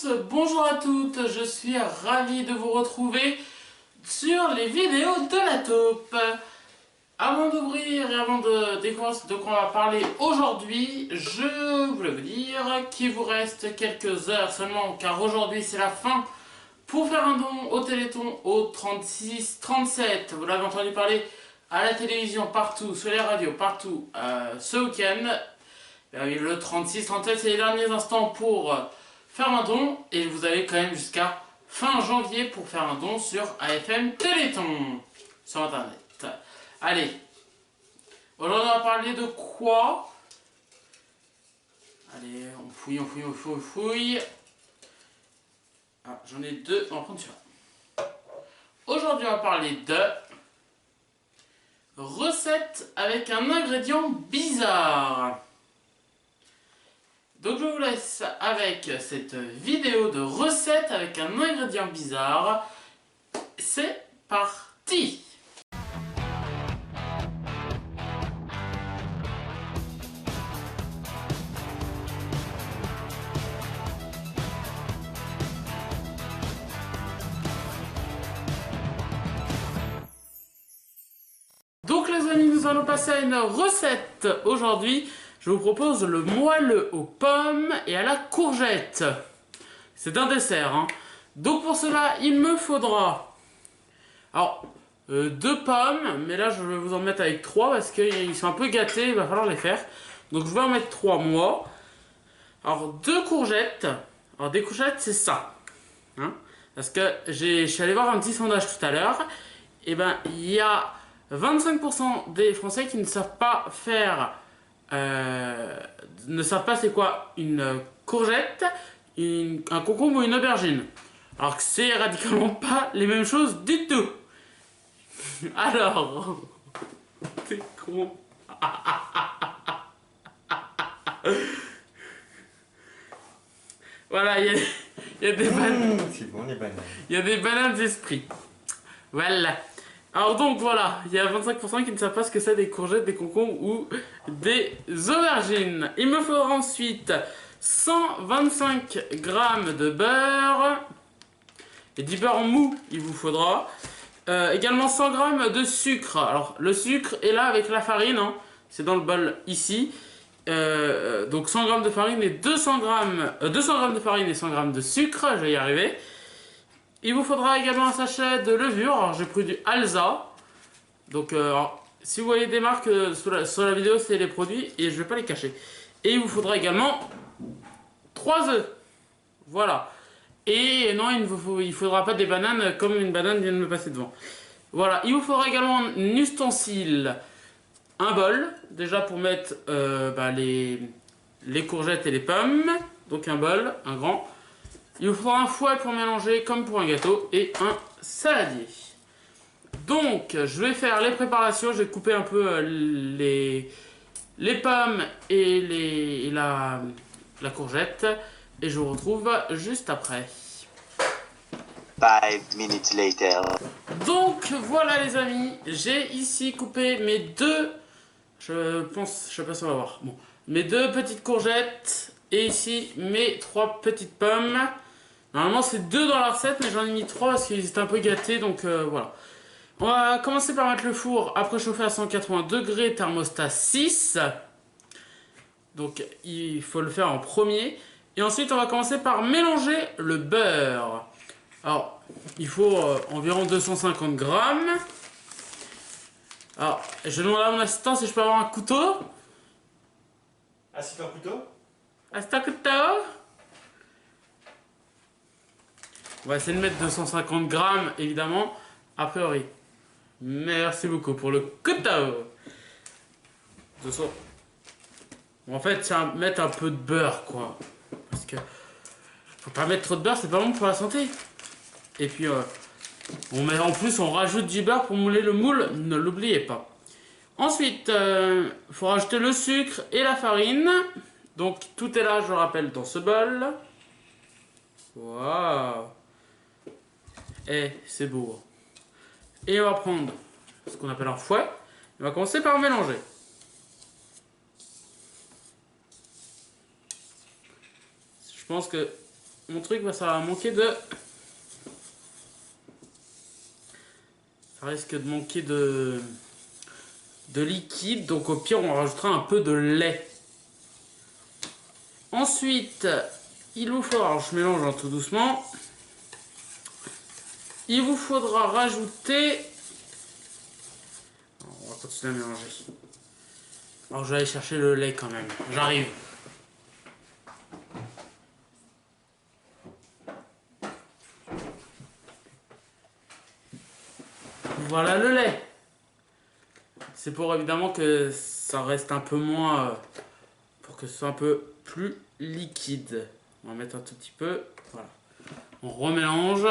tous, bonjour à toutes, je suis ravi de vous retrouver sur les vidéos de la taupe. Avant d'ouvrir et avant de découvrir ce de quoi on va parler aujourd'hui, je voulais vous dire qu'il vous reste quelques heures seulement, car aujourd'hui c'est la fin pour faire un don au Téléthon au 36-37. Vous l'avez entendu parler à la télévision, partout, sur les radios, partout, ce week-end. Le 36-37, c'est les derniers instants pour faire un don, et vous avez quand même jusqu'à fin janvier pour faire un don sur AFM Téléthon, sur internet. Allez, aujourd'hui on va parler de quoi? Allez, on fouille. Ah, j'en ai deux, on va prendre celui-là. Aujourd'hui on va parler de recettes avec un ingrédient bizarre. Donc je vous laisse avec cette vidéo de recettes avec un ingrédient bizarre. C'est parti! Donc les amis, nous allons passer à une recette aujourd'hui. Je vous propose le moelleux aux pommes et à la courgette. C'est un dessert, hein. Donc pour cela, il me faudra deux pommes, mais là je vais vous en mettre avec 3 parce qu'ils sont un peu gâtés, il va falloir les faire. Donc je vais en mettre 3 moi. Alors 2 courgettes. Alors des courgettes, c'est ça, hein, parce que je suis allé voir un petit sondage tout à l'heure. Et ben il y a 25% des Français qui ne savent pas faire, ne savent pas c'est quoi une courgette, un concombre ou une aubergine. Alors que c'est radicalement pas les mêmes choses du tout. Alors, t'es con. Voilà, il y a des bananes. C'est bon les bananes. Il y a des bananes d'esprit. Voilà. Alors donc voilà, il y a 25% qui ne savent pas ce que c'est des courgettes, des concombres ou des aubergines. Il me faudra ensuite 125 g de beurre. Et du beurre mou, il vous faudra. Également 100 g de sucre. Alors le sucre est là avec la farine, hein. C'est dans le bol ici. Donc 100 g de farine et 200 g de farine et 100 g de sucre, je vais y arriver. Il vous faudra également un sachet de levure. Alors j'ai pris du Alza. Donc si vous voyez des marques sur la vidéo, c'est les produits et je vais pas les cacher. Et il vous faudra également 3 œufs. Voilà. Et non, il faudra pas des bananes comme une banane vient de me passer devant. Voilà. Il vous faudra également un ustensile, un bol, déjà pour mettre les courgettes et les pommes. Donc un bol, un grand. Il vous faudra un fouet pour mélanger comme pour un gâteau et un saladier. Donc je vais faire les préparations, je vais couper un peu les pommes et la courgette et je vous retrouve juste après. 5 minutes later. Donc voilà les amis, j'ai ici coupé mes deux, je sais pas si on va voir, bon, mes 2 petites courgettes et ici mes 3 petites pommes. Normalement c'est 2 dans la recette, mais j'en ai mis 3 parce qu'ils étaient un peu gâtés, donc voilà. On va commencer par mettre le four à préchauffer à 180 degrés, thermostat 6. Donc il faut le faire en premier. Et ensuite on va commencer par mélanger le beurre. Alors il faut environ 250 g. Alors je demande à mon assistant si je peux avoir un couteau. Ah, c'est un couteau? Ah, c'est un couteau. On va essayer de mettre 250 g évidemment, a priori. Merci beaucoup pour le couteau. En fait, c'est mettre un peu de beurre, quoi. Parce que faut pas mettre trop de beurre, c'est pas bon pour la santé. Et puis, en plus, on rajoute du beurre pour mouler le moule, ne l'oubliez pas. Ensuite, il faut rajouter le sucre et la farine. Donc, tout est là, je rappelle, dans ce bol. Waouh! Eh, c'est beau. Et on va prendre ce qu'on appelle un fouet. On va commencer par mélanger. Je pense que mon truc, ça va manquer de... Ça risque de manquer de liquide. Donc au pire, on rajoutera un peu de lait. Ensuite, il vous faudra... Je mélange tout doucement. Il vous faudra rajouter... On va continuer à mélanger. Alors je vais aller chercher le lait quand même. J'arrive. Voilà le lait. C'est pour évidemment que ça reste un peu moins... pour que ce soit un peu plus liquide. On va mettre un tout petit peu. Voilà. On remélange.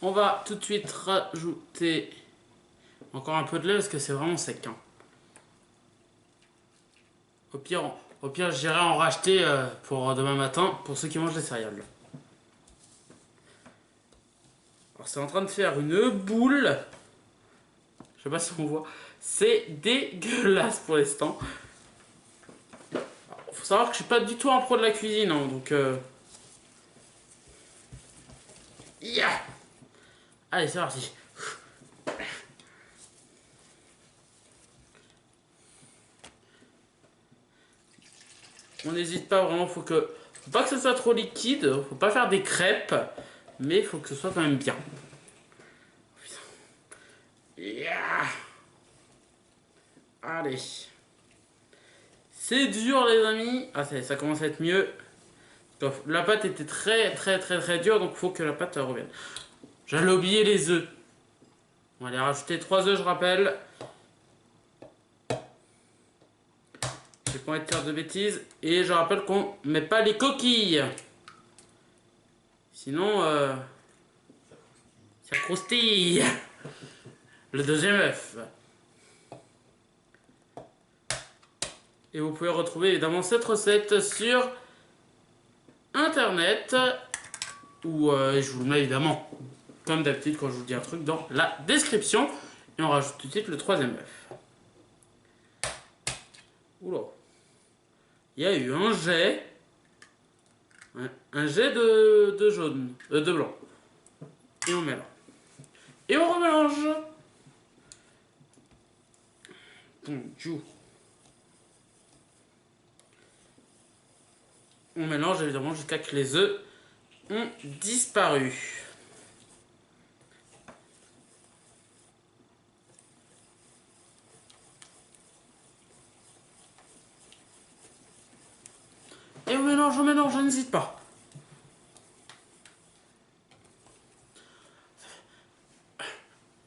On va tout de suite rajouter encore un peu de lait parce que c'est vraiment sec. Hein. Au pire j'irai en racheter pour demain matin pour ceux qui mangent des céréales. Alors c'est en train de faire une boule. Je sais pas si on voit. C'est dégueulasse pour l'instant. Faut savoir que je suis pas du tout un pro de la cuisine. Hein, donc... Yeah. Allez, c'est parti. On n'hésite pas vraiment, faut pas que ce soit trop liquide, faut pas faire des crêpes, mais il faut que ce soit quand même bien. Yeah. Allez. C'est dur les amis. Ah ça commence à être mieux. Donc, la pâte était très dure, donc il faut que la pâte revienne. J'allais oublier les œufs. On va aller rajouter 3 œufs, je rappelle. J'ai pas envie de faire de bêtises. Et je rappelle qu'on met pas les coquilles. Sinon, ça croustille. Le deuxième œuf. Et vous pouvez retrouver évidemment cette recette sur internet. Ou je vous le mets évidemment, comme d'habitude quand je vous dis un truc, dans la description. Et on rajoute tout de suite le troisième œuf. Oula. Il y a eu un jet. Un jet de jaune. De blanc. Et on mélange. Et on remélange. Bonjour. On mélange évidemment jusqu'à ce que les œufs ont disparu. Et on mélange, n'hésite pas.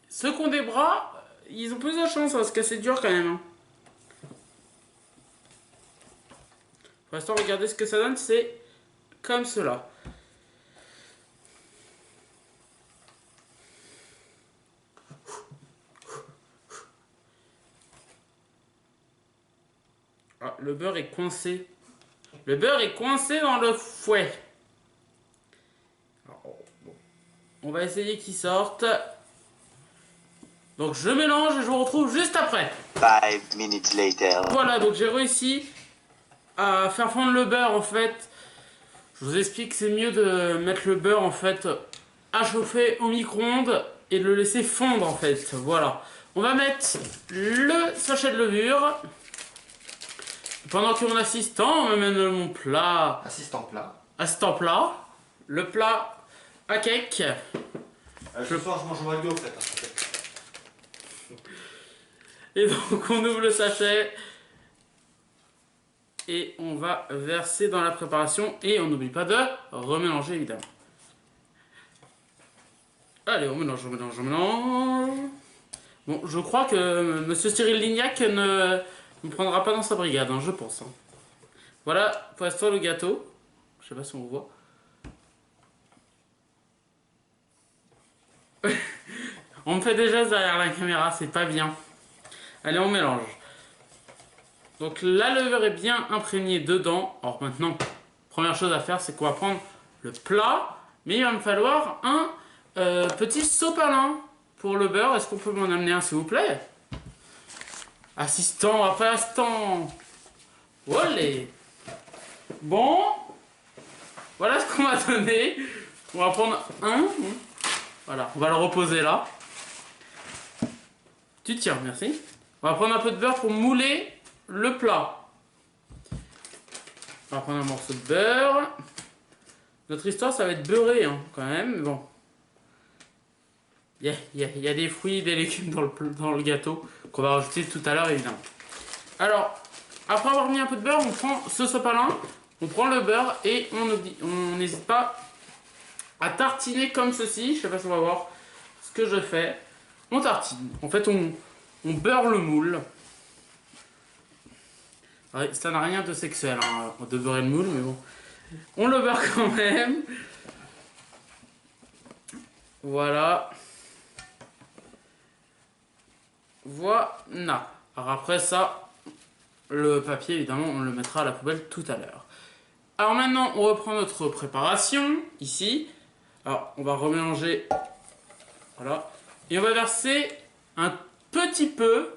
Ceux qui ont des bras, ils ont plus de chance parce que c'est dur quand même. Hein. Pour l'instant, regardez ce que ça donne, c'est comme cela. Ah, le beurre est coincé. Le beurre est coincé dans le fouet. Alors, bon. On va essayer qu'il sorte. Donc je mélange et je vous retrouve juste après. 5 minutes later. Voilà, donc j'ai réussi à faire fondre le beurre en fait. Je vous explique que c'est mieux de mettre le beurre en fait à chauffer au micro-ondes et de le laisser fondre en fait. Voilà. On va mettre le sachet de levure. Pendant que mon assistant m'amène mon plat. Assistant plat. Assistant plat. Le plat à cake. Ce soir, je mange au McDo en fait. Et donc on ouvre le sachet. Et on va verser dans la préparation. Et on n'oublie pas de remélanger évidemment. Allez, on mélange, on mélange, on mélange. Bon, je crois que Monsieur Cyril Lignac ne prendra pas dans sa brigade, hein, je pense. Hein. Voilà, pour l'instant le gâteau. Je sais pas si on voit. On me fait des gestes derrière la caméra, c'est pas bien. Allez, on mélange. Donc la levure est bien imprégnée dedans. Alors maintenant, première chose à faire, c'est qu'on va prendre le plat. Mais il va me falloir un petit sopalin. pour le beurre. Est-ce qu'on peut m'en amener un, s'il vous plaît? Assistant, après assistant. Olé. Bon. Voilà ce qu'on m'a donné. On va prendre un. Voilà, on va le reposer là. Tu tiens, merci. On va prendre un peu de beurre pour mouler le plat. On va prendre un morceau de beurre. Notre histoire, ça va être beurré, hein, quand même. Mais bon. Il y a des fruits et des légumes dans le gâteau qu'on va rajouter tout à l'heure, évidemment. Alors, après avoir mis un peu de beurre, on prend ce sopalin, on prend le beurre et on n'hésite pas à tartiner comme ceci. Je sais pas si on va voir ce que je fais. On tartine. En fait, on beurre le moule. Ouais, ça n'a rien de sexuel, hein, de beurrer le moule, mais bon. On le beurre quand même. Voilà. Voilà. Alors après ça, le papier, évidemment, on le mettra à la poubelle tout à l'heure. Alors maintenant, on reprend notre préparation, ici. Alors, on va remélanger. Voilà. Et on va verser un petit peu.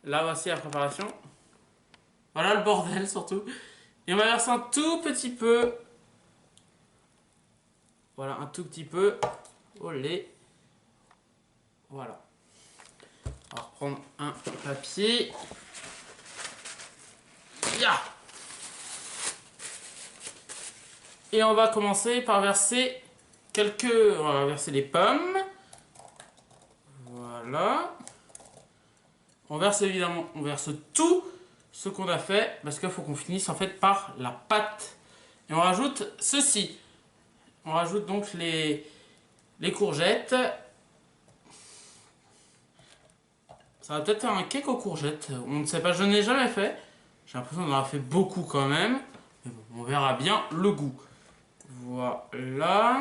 Là, voici la préparation. Voilà le bordel, surtout. Et on va verser un tout petit peu. Voilà, un tout petit peu. Olé. Voilà. On va reprendre un papier. Ya. Et on va commencer par verser on va verser les pommes. Voilà. On verse évidemment, on verse tout ce qu'on a fait parce qu'il faut qu'on finisse en fait par la pâte. Et on rajoute ceci. On rajoute donc les courgettes. Ça va peut-être faire un cake aux courgettes. On ne sait pas, je n'ai jamais fait. J'ai l'impression qu'on en a fait beaucoup quand même. Mais bon, on verra bien le goût. Voilà.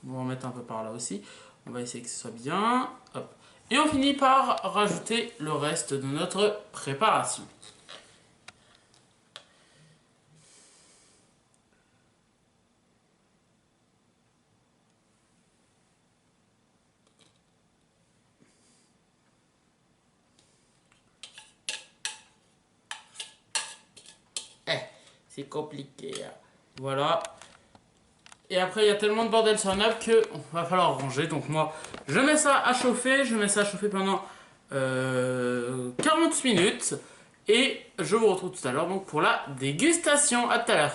On va en mettre un peu par là aussi. On va essayer que ce soit bien. Hop. Et on finit par rajouter le reste de notre préparation. C'est compliqué. Voilà. Et après, il y a tellement de bordel sur la nappe que va falloir ranger. Donc moi, je mets ça à chauffer. Je mets ça à chauffer pendant 40 minutes. Et je vous retrouve tout à l'heure donc pour la dégustation. À tout à l'heure.